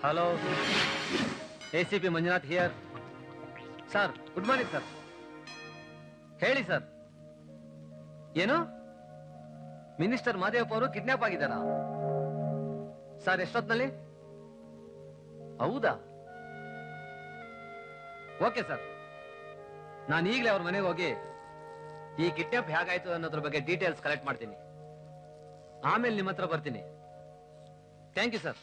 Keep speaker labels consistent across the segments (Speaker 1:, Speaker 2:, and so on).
Speaker 1: Hello, ACP Manjunath here. Sir, good morning sir. ಹೇಳಿ sir. ಏನು, minister Madevappa ಅವರು ಕಿಡ್ನಾಪ್ ಆಗಿದ್ದಾರಾ ಸರ್? ಎಷ್ಟೊತ್ತಿನಲ್ಲಿ? ಹೌದಾ? ಓಕೆ ಸರ್, ನಾನು ಈಗಲೇ ಅವ್ರ ಮನೆಗೆ ಹೋಗಿ ಈ ಕಿಡ್ನಾಪ್ ಹೇಗಾಯ್ತು ಅನ್ನೋದ್ರ ಬಗ್ಗೆ ಡೀಟೇಲ್ಸ್ ಕಲೆಕ್ಟ್ ಮಾಡ್ತೀನಿ. ಆಮೇಲೆ ನಿಮ್ಮ ಹತ್ರ ಬರ್ತೀನಿ. Thank you sir.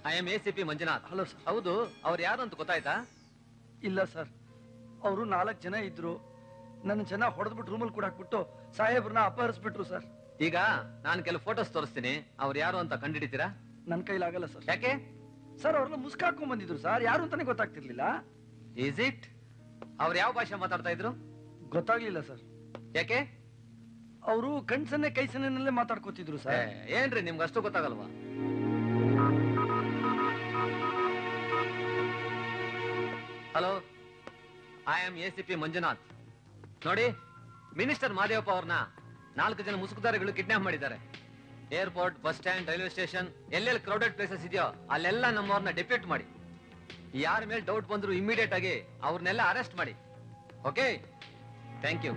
Speaker 1: I am ACP Manjunath.
Speaker 2: Hello sir.
Speaker 1: ಹೌದು, ಅವ್ರು ಯಾರು ಅಂತ ಗೊತ್ತಾಯ್ತಾ?
Speaker 2: ಇಲ್ಲ ಸರ್, ಅವರು 4 ಜನ ಇದ್ರು. ನನ್ನ ಚೆನ್ನಾಗಿ ಹೊಡೆದ್ಬಿಟ್ಟು ರೂಮಲ್ಲಿ ಕೂಡ ಹಾಕ್ಬಿಟ್ಟು ಸಾಹೇಬ್ರನ್ನ ಅಪಹರಿಸ್ಬಿಟ್ರು ಸರ್.
Speaker 1: ಈಗ ನಾನು ಕೆಲವು ಫೋಟೋಸ್ ತೋರಿಸ್ತೀನಿ, ಅವ್ರು ಯಾರು ಅಂತ ಕಂಡಿಡಿತೀರಾ?
Speaker 2: ನನ್ನ ಕೈಲಾಗಲ್ಲ ಸರ್.
Speaker 1: ಯಾಕೆ
Speaker 2: ಸರ್? ಅವ್ರನ್ನ ಮುಸ್ಕಾಕೊಂಡ್ ಬಂದಿದ್ರು ಸರ್, ಯಾರು ಅಂತಾನೆ ಗೊತ್ತಾಗ್ತಿರ್ಲಿಲ್ಲ.
Speaker 1: Is it? ಅವ್ರು ಯಾವ ಭಾಷೆ ಮಾತಾಡ್ತಾ ಇದ್ರು?
Speaker 2: ಗೊತ್ತಾಗ್ಲಿಲ್ಲ ಸರ್.
Speaker 1: ಯಾಕೆ?
Speaker 2: ಅವರು ಕಣ್ಸನ್ನೆ ಕೈಸನ್ನೆಲ್ಲೇ ಮಾತಾಡ್ಕೋತಿದ್ರು ಸರ್.
Speaker 1: ಏನ್ರಿ ನಿಮ್ಗೆ ಅಷ್ಟು ಗೊತ್ತಾಗಲ್ವಾ? Hello, I am ACP Manjunath. ನೋಡಿ, ಮಿನಿಸ್ಟರ್ ಮಾದೇವಪ್ಪ ಅವ್ರನ್ನ 4 ಜನ ಮುಸುಕುದಾರಿಗಳು ಕಿಡ್ನಾಪ್ ಮಾಡಿದ್ದಾರೆ. Airport, bus stand, railway station, ಎಲ್ಲೆಲ್ಲಿ ಕ್ರೌಡೆಡ್ ಪ್ಲೇಸಸ್ ಇದೆಯೋ ಅಲ್ಲೆಲ್ಲ ನಮ್ಮವ್ರನ್ನ ಡೆಪ್ಯೂಟ್ ಮಾಡಿ, ಯಾರ ಮೇಲೆ ಡೌಟ್ ಬಂದ್ರು ಇಮಿಡಿಯೇಟ್ ಆಗಿ ಅವ್ರನ್ನೆಲ್ಲ ಅರೆಸ್ಟ್ ಮಾಡಿ. Okay, thank you.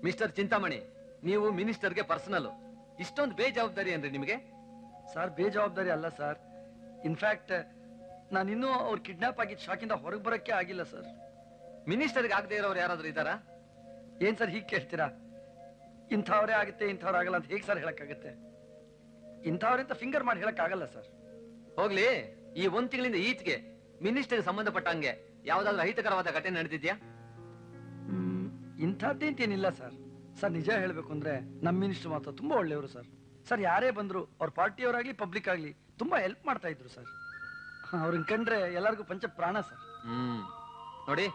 Speaker 1: Mister Chintamani, ನೀವು ಮಿನಿಸ್ಟರ್ಗೆ ಪರ್ಸನಲ್, ಇಷ್ಟೊಂದು ಬೇಜವಾಬ್ದಾರಿ ಏನ್ರಿ ನಿಮಗೆ?
Speaker 2: ಸರ್, ಬೇಜವಾಬ್ದಾರಿ ಅಲ್ಲ ಸರ್. ಇನ್ಫ್ಯಾಕ್ಟ್ ನಾನಿನ್ನೂ ಅವ್ರು ಕಿಡ್ನಾಪ್ ಆಗಿದ್ದ ಶಾಕಿಂದ ಹೊರಗೆ ಬರಕ್ಕೆ ಆಗಿಲ್ಲ ಸರ್.
Speaker 1: ಮಿನಿಸ್ಟರ್ಗೆ ಆಗದೆ ಇರೋರು ಯಾರಾದ್ರೂ ಇದ್ದಾರಾ?
Speaker 2: ಏನ್ ಸರ್ ಹೀಗೆ ಕೇಳ್ತೀರಾ? ಇಂಥವ್ರೇ ಆಗುತ್ತೆ ಇಂಥವ್ರಾಗಲ್ಲ ಅಂತ ಹೇಗೆ ಸರ್ ಹೇಳಕ್ಕಾಗತ್ತೆ? ಇಂಥವ್ರಂತ ಫಿಂಗರ್ ಮಾಡಿ ಹೇಳಕ್ ಆಗಲ್ಲ ಸರ್.
Speaker 1: ಹೋಗ್ಲಿ, ಈ 1 ತಿಂಗಳಿಂದ ಈಚೆಗೆ ಮಿನಿಸ್ಟರ್ಗೆ ಸಂಬಂಧಪಟ್ಟಂಗೆ ಯಾವ್ದಾದ್ರು ಅಹಿತಕರವಾದ ಘಟನೆ ನಡೆದಿದ್ಯಾ?
Speaker 2: ಇಂಥದ್ದೇಂತೇನಿಲ್ಲ ಸರ್. ಸರ್, ನಿಜ ಹೇಳ್ಬೇಕು ಅಂದ್ರೆ ನಮ್ಮ ಮಿನಿಸ್ಟರ್ ಮಾತ್ರ ತುಂಬಾ ಒಳ್ಳೆಯವರು ಸರ್. ಸರ್, ಯಾರೇ ಬಂದ್ರು ಅವ್ರ ಪಾರ್ಟಿಯವರಾಗ್ಲಿ ಪಬ್ಲಿಕ್ ಆಗ್ಲಿ ತುಂಬಾ ಹೆಲ್ಪ್ ಮಾಡ್ತಾ ಇದ್ರು ಸರ್. ಅವ್ರನ್ನ ಕಂಡ್ರೆ ಎಲ್ಲರಿಗೂ ಪಂಚ ಪ್ರಾಣ ಸರ್.
Speaker 1: ನೋಡಿ,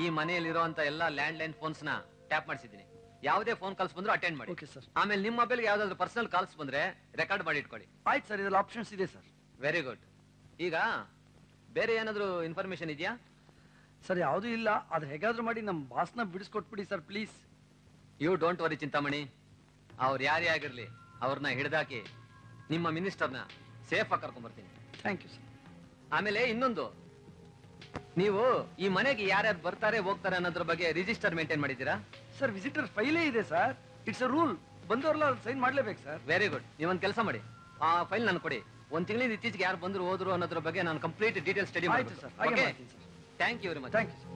Speaker 1: ಈ ಮನೆಯಲ್ಲಿರುವಂತ ಎಲ್ಲಾ ಲ್ಯಾಂಡ್ ಲೈನ್ ಫೋನ್ಸ್ ನ ಟ್ಯಾಪ್ ಮಾಡಿಸಿದ್ದೀನಿ. ಯಾವುದೇ ಫೋನ್ ಕಾಲ್ಸ್ ಬಂದ್ರು ಅಟೆಂಡ್ ಮಾಡಿ.
Speaker 2: Okay sir.
Speaker 1: ಆಮೇಲೆ ನಿಮ್ಮ ಮೊಬೈಲ್ಗೆ ಯಾವ್ದಾದ್ರು ಪರ್ಸನಲ್ ಕಾಲ್ಸ್ ಬಂದ್ರೆ ರೆಕಾರ್ಡ್ ಮಾಡಿ ಇಟ್ಕೊಳ್ಳಿ.
Speaker 2: ಆಯ್ತು ಸರ್, ಇದ್ರಲ್ಲಿ ಆಪ್ಷನ್ಸ್ ಇದೆ ಸರ್.
Speaker 1: Very good. ಈಗ ಬೇರೆ ಏನಾದ್ರು ಇನ್ಫಾರ್ಮೇಶನ್ ಇದೆಯಾ?
Speaker 2: ಸರ್, ಯಾವುದೂ ಇಲ್ಲ. ಆದ್ರೆ ಹೇಗಾದ್ರೂ ಮಾಡಿ ನಮ್ಮ ಬಾಸ್ನ ಬಿಡಿಸ್ಕೊಟ್ಬಿಡಿ sir, please.
Speaker 1: You don't worry Chintamani, ಅವ್ರು ಯಾರೇ ಆಗಿರ್ಲಿ ಅವ್ರನ್ನ ಹಿಡಿದಾಕಿ ನಿಮ್ಮ ಮಿನಿಸ್ಟರ್ನ ಸೇಫ್ ಆಗಿ ಕರ್ಕೊಂಡ್ ಬರ್ತೀನಿ.
Speaker 2: Thank you sir.
Speaker 1: ಆಮೇಲೆ ಇನ್ನೊಂದು, ನೀವು ಈ ಮನೆಗೆ ಯಾರ್ಯಾರು ಬರ್ತಾರೆ ಹೋಗ್ತಾರೆ ಅನ್ನೋದ್ರ ಬಗ್ಗೆ ರಿಜಿಸ್ಟರ್ ಮೇಂಟೈನ್ ಮಾಡಿದ್ದೀರಾ?
Speaker 2: ಸರ್, ವಿಸಿಟರ್ ಫೈಲೇ ಇದೆ ಸರ್. It's a rule. ಬಂದವ್ರಲ್ಲ ಸೈನ್ ಮಾಡ್ಲೇಬೇಕು ಸರ್.
Speaker 1: Very good. ನೀವೊಂದು ಕೆಲಸ ಮಾಡಿ, ಆ ಫೈಲ್ ನಾನು ಕೊಡಿ. 1 ತಿಂಗಳಿಂದ ಇತ್ತೀಚೆಗೆ ಯಾರು ಬಂದ್ರು ಹೋದ್ರು ಅನ್ನೋದ್ರ ಬಗ್ಗೆ ನಾನು ಕಂಪ್ಲೀಟ್ ಡೀಟೇಲ್ ಸ್ಟಡಿ ಮಾಡ್ತೀನಿ sir. Okay, thank you very much.
Speaker 2: Thank you sir.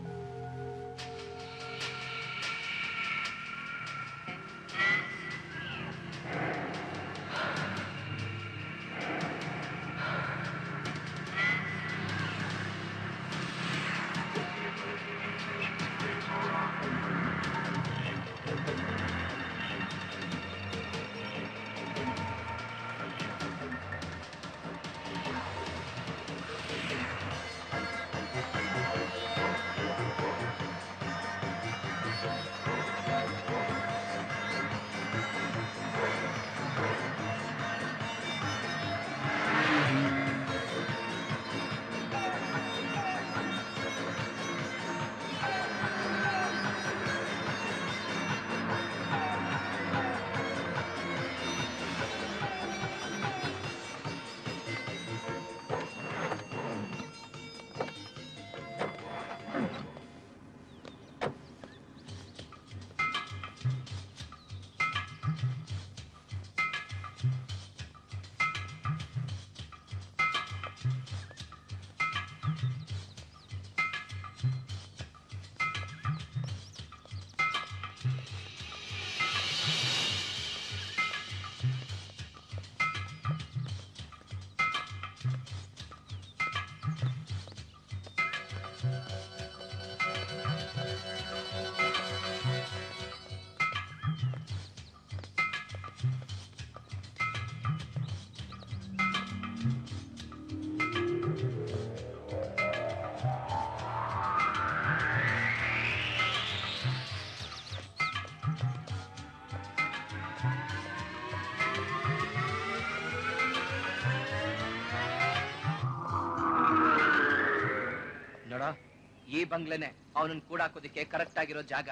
Speaker 3: ಈ ಬಂಗ್ಲೆನೆ ಅವನನ್ನ ಕೂಡ ಹಾಕೋದಿಕ್ಕೆ ಕರೆಕ್ಟ್ ಆಗಿರೋ ಜಾಗ.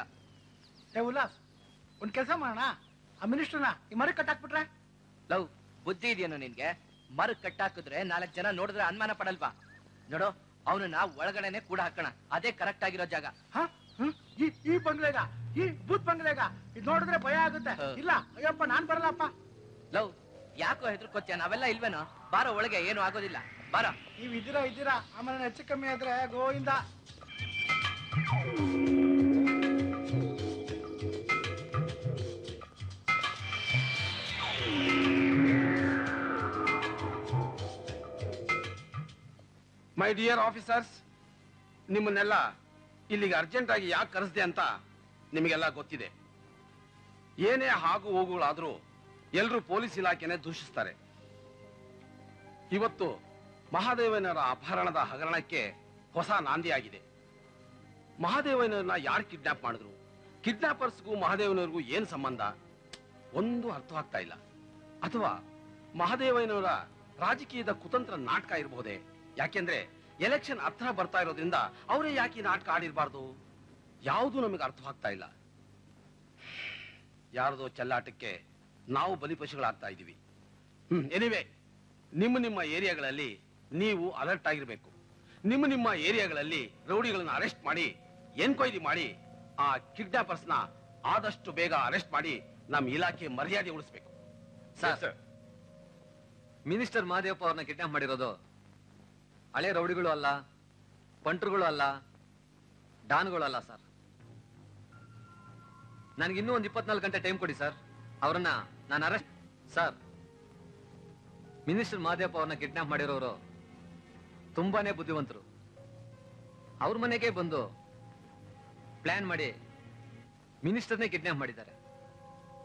Speaker 4: ಏ ಉಲ್ಲಾಸ್, ಒಂದ್ ಕೆಲಸ ಮಾಡೋಣ, ಆ ಮಿನಿಸ್ಟರ್ನ ಈ ಮರ ಕಟ್ಟಾಕ್ಬಿಟ್ರೆ?
Speaker 3: ಲವ್, ಬುದ್ಧಿ ಇದೆಯೇನೋ ನಿನ್ಗೆ? ಮರ ಕಟ್ಟಾಕಿದ್ರೆ 4 ಜನ ನೋಡಿದ್ರೆ ಅನುಮಾನ ಪಡಲ್ವಾ? ನೋಡು, ಅವನನ್ನ ಒಳಗಡೆನೆ ಕೂಡ ಹಾಕೋಣ, ಅದೇ ಕರೆಕ್ಟ್ ಆಗಿರೋ ಜಾಗ.
Speaker 4: ಈ ಬಂಗ್ಲೆಗ, ಈ ಬೂತ್ ಬಂಗ್ಲೆಗ ಇದ್ ನೋಡಿದ್ರೆ ಭಯ ಆಗುತ್ತೆ. ಇಲ್ಲ ಅಯ್ಯಪ್ಪ, ನಾನ್ ಬರಲ್ಲಪ್ಪ.
Speaker 3: ಲವ್, ಯಾಕೋ ಹೆದರ್ಕೋತ್ಯ? ನಾವೆಲ್ಲ ಇಲ್ವೇನೋ? ಬಾರೋ ಒಳಗೆ, ಏನು ಆಗೋದಿಲ್ಲ, ಬಾರ.
Speaker 4: ನೀವ್ ಇದ್ದೀರಾ, ಆಮೇಲೆ ಹೆಚ್ಚು ಕಮ್ಮಿ ಆದ್ರೆ ಗೋವಿಂದ.
Speaker 5: ಮೈ ಡಿಯರ್ ಆಫೀಸರ್ಸ್, ನಿಮ್ಮನ್ನೆಲ್ಲ ಇಲ್ಲಿಗೆ ಅರ್ಜೆಂಟ್ ಆಗಿ ಯಾಕೆ ಕರೆಸ್ದೆ ಅಂತ ನಿಮಗೆಲ್ಲ ಗೊತ್ತಿದೆ. ಏನೇ ಹಾಗು ಹೋಗುಗಳಾದ್ರೂ ಎಲ್ಲರೂ ಪೊಲೀಸ್ ಇಲಾಖೆನೆ ದೂಷಿಸ್ತಾರೆ. ಇವತ್ತು ಮಹಾದೇವನವರ ಅಪಹರಣದ ಹಗರಣಕ್ಕೆ ಹೊಸ ನಾಂದಿಯಾಗಿದೆ. ಮಹಾದೇವನವರನ್ನ ಯಾರು ಕಿಡ್ನಾಪ್ ಮಾಡಿದ್ರು? ಕಿಡ್ನಾಪರ್ಸ್ಗೂ ಮಹಾದೇವನವರಿಗೂ ಏನ್ ಸಂಬಂಧ? ಒಂದು ಅರ್ಥವಾಗ್ತಾ ಇಲ್ಲ. ಅಥವಾ ಮಹಾದೇವನವರ ರಾಜಕೀಯದ ಕುತಂತ್ರ ನಾಟಕ ಇರಬಹುದೇ? ಯಾಕೆಂದ್ರೆ ಎಲೆಕ್ಷನ್ ಹತ್ರ ಬರ್ತಾ ಇರೋದ್ರಿಂದ ಅವರೇ ಯಾಕೆ ಈ ನಾಟಕ ಆಡಿರಬಾರ್ದು? ಯಾವುದು ನಮಗೆ ಅರ್ಥವಾಗ್ತಾ ಇಲ್ಲ. ಯಾರದೋ ಚೆಲ್ಲಾಟಕ್ಕೆ ನಾವು ಬಲಿಪಶುಗಳಾಗ್ತಾ ಇದ್ದೀವಿ. ಎನಿವೆ, ನಿಮ್ಮ ಏರಿಯಾಗಳಲ್ಲಿ ನೀವು ಅಲರ್ಟ್ ಆಗಿರ್ಬೇಕು. ನಿಮ್ಮ ಏರಿಯಾಗಳಲ್ಲಿ ರೌಡಿಗಳನ್ನ ಅರೆಸ್ಟ್ ಮಾಡಿ ಎನ್ಕ್ವೈರಿ ಮಾಡಿ ಆ ಕಿಡ್ನಾಪರ್ಸ್ನ ಆದಷ್ಟು ಬೇಗ ಅರೆಸ್ಟ್ ಮಾಡಿ ನಮ್ಮ ಇಲಾಖೆ ಮರ್ಯಾದೆ ಉಳಿಸ್ಬೇಕು.
Speaker 1: ಸರ್, ಮಿನಿಸ್ಟರ್ ಮಹದೇವಪ್ಪ ಅವ್ರನ್ನ ಕಿಡ್ನಾಪ್ ಮಾಡಿರೋದು ಹಳೆ ರೌಡಿಗಳು ಅಲ್ಲ, ಪಂಟ್ರುಗಳು ಅಲ್ಲ, ಡಾನ್ಗಳು ಅಲ್ಲ ಸರ್. ನನಗಿನ್ನೂ ಒಂದು 24 ಗಂಟೆ ಟೈಮ್ ಕೊಡಿ ಸರ್. ಅವರನ್ನ ನಾನು ಅರೆಸ್ಟ್. ಸರ್, ಮಿನಿಸ್ಟರ್ ಮಹದೇವಪ್ಪ ಅವ್ರನ್ನ ಕಿಡ್ನಾಪ್ ಮಾಡಿರೋರು ತುಂಬಾನೇ ಬುದ್ಧಿವಂತರು. ಅವ್ರ ಮನೆಗೆ ಬಂದು ಪ್ಲಾನ್ ಮಾಡಿ ಮಿನಿಸ್ಟರ್ನೇ ಕಿಡ್ನಾಪ್ ಮಾಡಿದ್ದಾರೆ.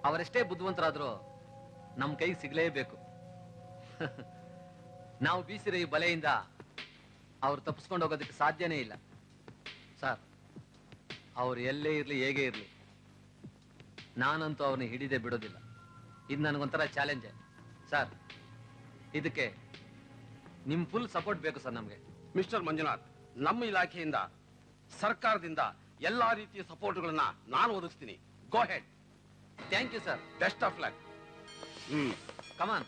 Speaker 1: ಅವರೆಷ್ಟೇ ಬುದ್ಧಿವಂತರಾದ್ರೂ ನಮ್ಮ ಕೈಗೆ ಸಿಗ್ಲೇಬೇಕು. ನಾವು ಬೀಸಿರೋ ಈ ಬಲೆಯಿಂದ ಅವ್ರು ತಪ್ಪಿಸ್ಕೊಂಡು ಹೋಗೋದಕ್ಕೆ ಸಾಧ್ಯನೇ ಇಲ್ಲ ಸರ್. ಅವ್ರು ಎಲ್ಲೇ ಇರ್ಲಿ, ಹೇಗೆ ಇರ್ಲಿ, ನಾನಂತೂ ಅವ್ರನ್ನ ಹಿಡಿದೇ ಬಿಡೋದಿಲ್ಲ. ಇದು ನನಗೊಂಥರ ಚಾಲೆಂಜ್ ಸರ್. ಇದಕ್ಕೆ ನಿಮ್ ಫುಲ್ ಸಪೋರ್ಟ್ ಬೇಕು ಸರ್ ನಮ್ಗೆ.
Speaker 5: ಮಿಸ್ಟರ್ ಮಂಜುನಾಥ್, ನಮ್ಮ ಇಲಾಖೆಯಿಂದ ಸರ್ಕಾರದಿಂದ ಎಲ್ಲಾ ರೀತಿಯ ಸಪೋರ್ಟ್ಗಳನ್ನ ನಾನು ಒದಗಿಸ್ತೀನಿ. Go ahead.
Speaker 1: Thank you sir.
Speaker 5: Best of luck.
Speaker 1: Come on.